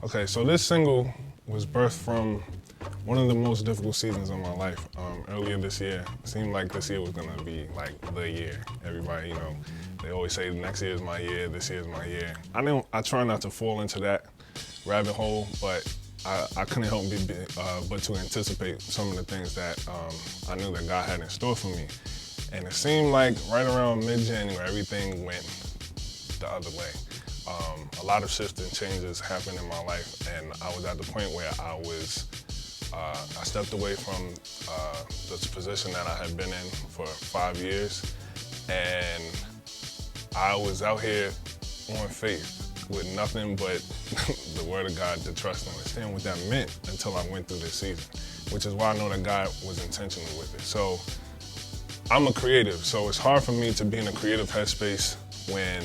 Okay, so this single was birthed from one of the most difficult seasons of my life. Earlier this year, it seemed like this year was gonna be like the year. Everybody, they always say next year is my year, this year is my year. I try not to fall into that rabbit hole, but I couldn't help but to anticipate some of the things that I knew that God had in store for me. And it seemed like right around mid-January, everything went the other way. A lot of shifts and changes happened in my life, and I was at the point where I stepped away from this position that I had been in for 5 years, and I was out here on faith with nothing but the word of God to trust and understand what that meant until I went through this season, which is why I know that God was intentional with it. So I'm a creative, so it's hard for me to be in a creative headspace when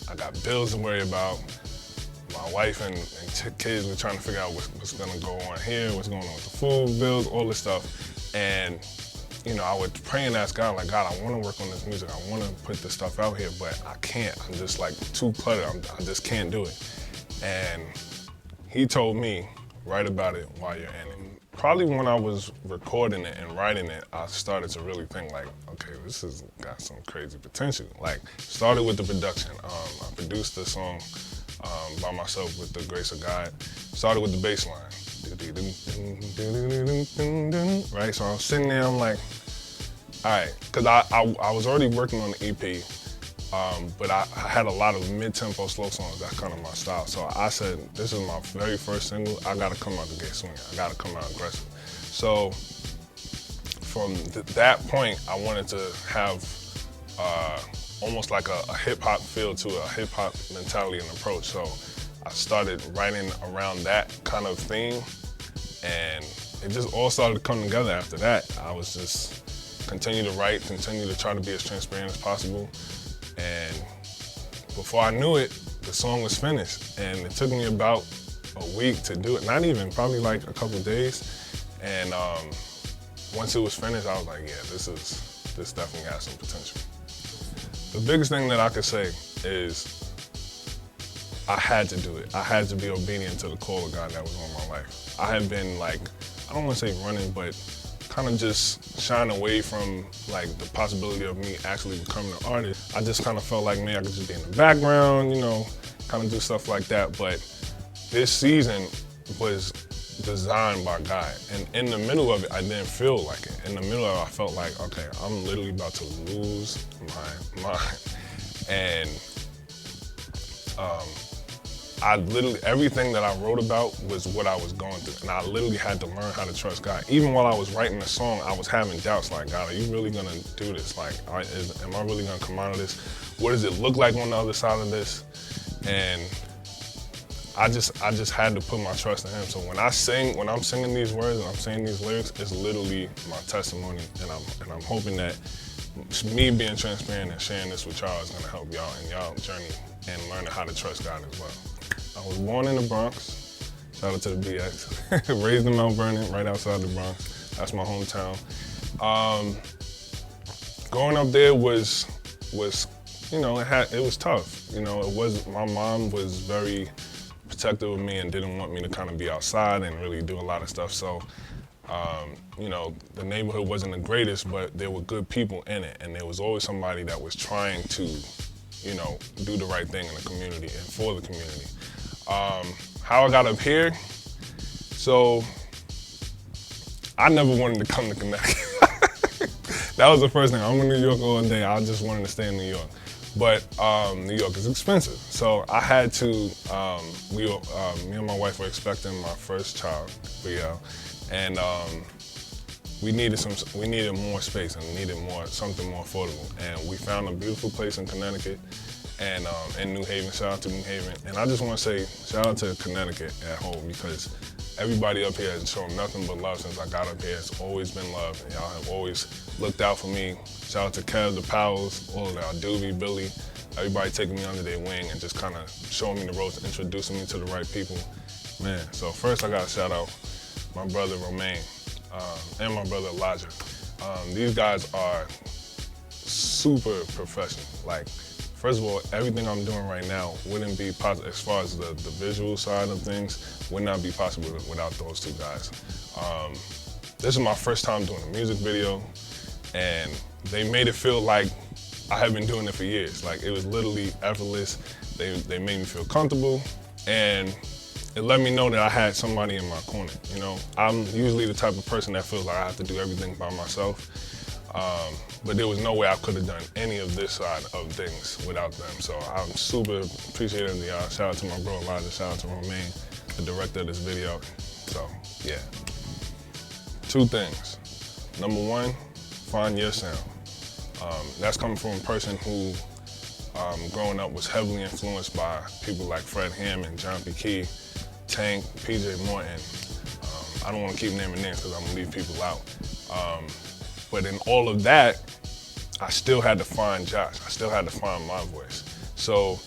I got bills to worry about. My wife and kids were trying to figure out what's gonna go on here, what's going on with the food bills, all this stuff. And I would pray and ask God, like, God, I wanna work on this music. I wanna put this stuff out here, but I can't. I'm just like too cluttered. I just can't do it. And he told me, write about it while you're in it. Probably when I was recording it and writing it, I started to really think like, okay, this has got some crazy potential. Like, started with the production. I produced the song by myself with the grace of God. Started with the bass line. Right, so I was sitting there, I'm like, all right, because I was already working on the EP, but I had a lot of mid-tempo slow songs. That's kind of my style. So I said, this is my very first single. I gotta come out the gate swinging. I gotta come out aggressive. So from that point, I wanted to have almost like a hip-hop feel to a hip-hop mentality and approach. So I started writing around that kind of theme, and it just all started to come together after that. I was just continue to write, continue to try to be as transparent as possible. And before I knew it, the song was finished. And it took me about a week to do it, not even, probably like a couple days. And once it was finished, I was like, yeah, this definitely has some potential. The biggest thing that I could say is I had to do it. I had to be obedient to the call of God that was on my life. I had been like, I don't want to say running, but kind of just shying away from like the possibility of me actually becoming an artist. I just kind of felt like maybe I could just be in the background, kind of do stuff like that. But this season was designed by God. And in the middle of it, I didn't feel like it. In the middle of it, I felt like, okay, I'm literally about to lose my mind. And everything that I wrote about was what I was going through. And I literally had to learn how to trust God. Even while I was writing the song, I was having doubts like, God, are you really gonna do this? Like, am I really gonna come out of this? What does it look like on the other side of this? And I just had to put my trust in Him. So when I'm singing these words and I'm saying these lyrics, it's literally my testimony. And I'm hoping that me being transparent and sharing this with y'all is gonna help y'all in y'all journey and learning how to trust God as well. I was born in the Bronx. Shout out to the BX. Raised in Mount Vernon, right outside the Bronx. That's my hometown. Growing up there was it was tough. My mom was very protective of me and didn't want me to kind of be outside and really do a lot of stuff. So, the neighborhood wasn't the greatest, but there were good people in it, and there was always somebody that was trying to, do the right thing in the community and for the community. How I got up here, so I never wanted to come to Connecticut. That was the first thing. I'm in New York all day. I just wanted to stay in New York. But New York is expensive. So I had to, me and my wife were expecting my first child, Brielle, and we needed more space and needed something more affordable. And we found a beautiful place in Connecticut and in New Haven. Shout out to New Haven. And I just want to say shout out to Connecticut at whole, because everybody up here has shown nothing but love since I got up here. It's always been love. And y'all have always looked out for me. Shout out to Kev, the Powells, all of y'all, Doobie, Billy, everybody taking me under their wing and just kind of showing me the ropes, introducing me to the right people. Man, so first I got to shout out my brother Romain and my brother Elijah. These guys are super professional, like first of all, everything I'm doing right now wouldn't be possible, as far as the visual side of things, would not be possible without those two guys. This is my first time doing a music video, and they made it feel like I have been doing it for years. Like, it was literally effortless. They made me feel comfortable, and it let me know that I had somebody in my corner, you know? I'm usually the type of person that feels like I have to do everything by myself, but there was no way I could have done any of this side of things without them. So I'm super appreciative of y'all. Shout out to my bro Elijah, shout out to Romain, the director of this video. So, yeah. Two things. Number one, find your sound. That's coming from a person who, growing up, was heavily influenced by people like Fred Hammond, John P. Key, Tank, PJ Morton. I don't want to keep naming names because I'm going to leave people out. But in all of that, I still had to find Josh. I still had to find my voice. So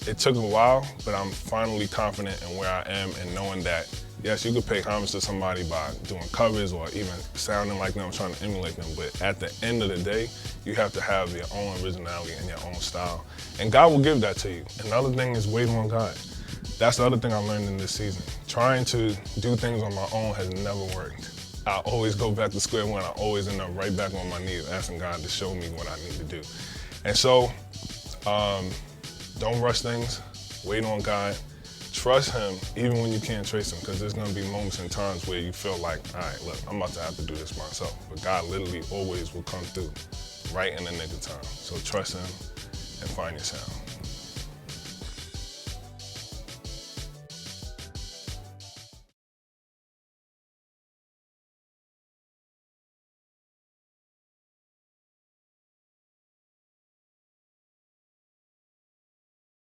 it took a while, but I'm finally confident in where I am and knowing that, yes, you could pay homage to somebody by doing covers or even sounding like them, trying to emulate them, but at the end of the day, you have to have your own originality and your own style. And God will give that to you. Another thing is wait on God. That's the other thing I learned in this season. Trying to do things on my own has never worked. I always go back to square one. I always end up right back on my knees asking God to show me what I need to do. And so, don't rush things, wait on God. Trust him even when you can't trace him, because there's gonna be moments and times where you feel like, all right, look, I'm about to have to do this myself. But God literally always will come through right in the nick of time. So trust him and find your sound.